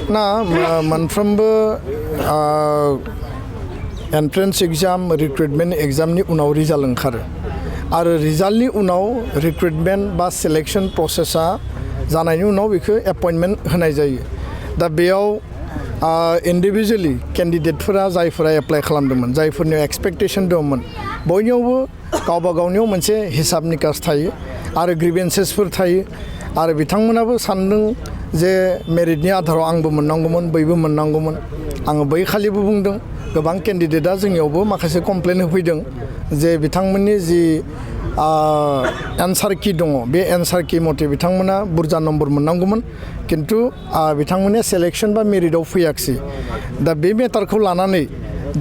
ना मोनफ्रोमबो entrance exam recruitment एग्जामनि उनाव रिजाल्ट ओंखारो आरो रिजाल्टनि उनाव रिक्रुटमेन्ट बा सिलेक्शन प्रसेसा जानायनि उनाव बेखौ एपइन्टमेन्ट होनाय जायो दा बेयाव इन्डिभिजुवेलि केन्डिडेटफोरा जायफोरा एप्लाइ खालामदोंमोन जायफोरनियाव एक्सपेक्टेसन दंमोन बयनियावबो गावबा गावनियाव मोनसे हिसाब निकास थायो आरो ग्रिभेन्सेसफोर थायो आरो बिथांमोनाबो सानदों जे मेरिटनि आधाराव आंबो मोननांगौमोन बैबो मोननांगौमोन आङो बै खालिबो बुंदों गोबां केन्डिडेटआ जोंनियावबो माखासे कमप्लेन होफैदों जे बिथांमोननि जि एन्सार कि दङ बे एन्सार कि मथे बिथांमोना बुरजा नम्बर मोननांगौमोन किन्तु बिथांमोननि सेलेक्शन बा मेरिटआव फैयाखिसै दा बे मेटारखौ लानानै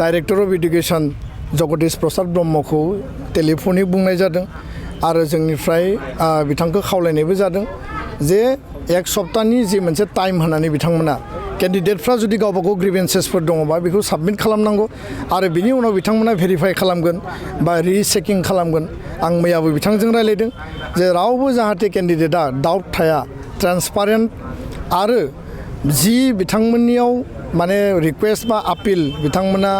director of education Jagdish Prasad ब्रह्मखौ टेलिफनिक बुंनाय जादों आरो जोंनिफ्राय बिथांखौ खावलायनायबो जादों जे एक सप्ताहनि जि मोनसे टाइम होनानै बिथांमोना केन्डिडेटफ्रा जुदि गावबा गाव ग्रिभेन्सेसफोर दङबा बेखौ साबमिट खालामनांगौ आरो बिनि उनाव बिथांमोना भेरिफाइ खालामगोन बा रिचेकिं खालामगोन आं मैयाबो बिथांजों रायलायदों जे रावबो जाहाथे केन्डिडेटआ डाउट थाया ट्रान्सपारेन्ट आरो जि बिथांमोननियाव माने रिकुवेस्ट बा आपिल बिथांमोना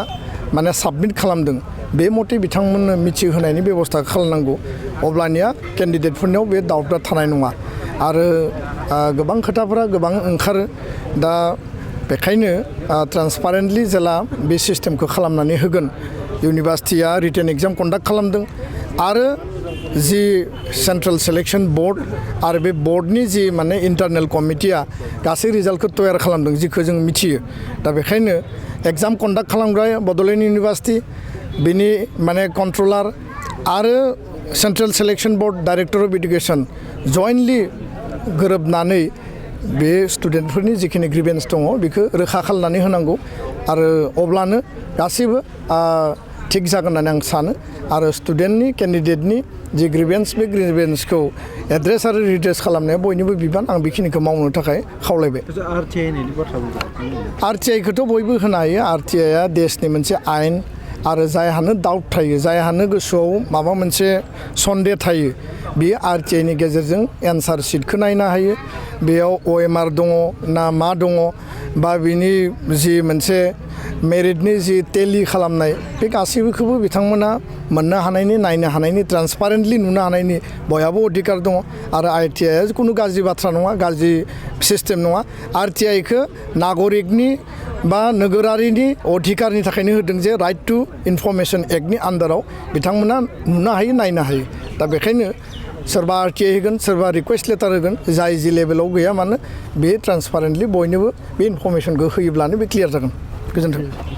माने साबमिट खालामदों बे मथे बिथांमोननो मिथिहोनायनि बेबस्था खालामनांगौ अब्लानिया केन्डिडेटफोरनियाव बे डाउटआ थानाय नङा आरो गोबां खोथाफोरा गोबां ओंखारो दा बेखायनो ट्रान्सपारेन्टलि जेला बे सिस्टेमखौ खालामनानै होगोन इउनिभार्सिटिया रिटेन एग्जाम कन्डाक्ट खालामदों आरो जि सेन्ट्रेल सिलेक्शन बोर्ड आरो बे बोर्डनि जि माने इन्टारनेल कमिटिया गासै रिजाल्टखौ तयार खालामदों जिखौ जों मिथियो दा बेखायनो एग्जाम कन्डाक्ट खालामग्रा बड'लेण्ड इउनिभार्सिटि बिनि माने कन्ट्रलार आरो central selection board director of education jointly गोरोबनानै बे स्टुडेन्टफोरनि जिखिनि ग्रिभेन्स दङ बेखौ रोखा खालामनानै होनांगौ आरो अब्लानो गासैबो थिग जागोन होननानै आं सानो आरो स्टुडेन्टनि केन्डिडेटनि जि ग्रिभेन्स बे ग्रिभेन्सखौ एड्रेस आरो रिड्रेस खालामनाया बयनिबो बिबान आं बेखिनिखौ मावनो थाखाय खावलायबाय आरटिआइखौथ' बयबो होनो हायो आरटिआइआ देशनि मोनसे आयेन आरो जायहानो डाउट थायो जायहानो गोसोआव माबा मोनसे सन्देह थायो बियो आरटिआइनि गेजेरजों एन्सार शीटखौ नायनो हायो बेयाव OMR दङ ना मा दङ बा बिनि जि मोनसे मेरिटनि जि टेलि खालामनाय बे गासैबोखौबो बिथांमोना मोननो हानायनि नायनो हानायनि ट्रान्सपारेन्टलि नुनो हानायनि बयहाबो अधिकार दङ आरो आरटिआइआ खुनु गाज्रि बाथ्रा नङा गाज्रि सिस्टेम नङा आरटिआइखौ नागरिकनि बा नोगोरारिनि अधिकारनि थाखायनो होदों जे राइट टु इनफरमेशन एक्टनि आन्दाराव बिथांमोना नुनो हायो नायनो हायो दा बेखायनो सोरबा आरटिआइ होगोन सोरबा रिकुवेस्ट लेटार होगोन जाय जि लेभेलाव गैया मानो बे ट्रान्सपारेन्टलि बयनोबो बे इनफरमेशनखौ होयोब्लानो बे क्लियार जागोन गोजोन्थों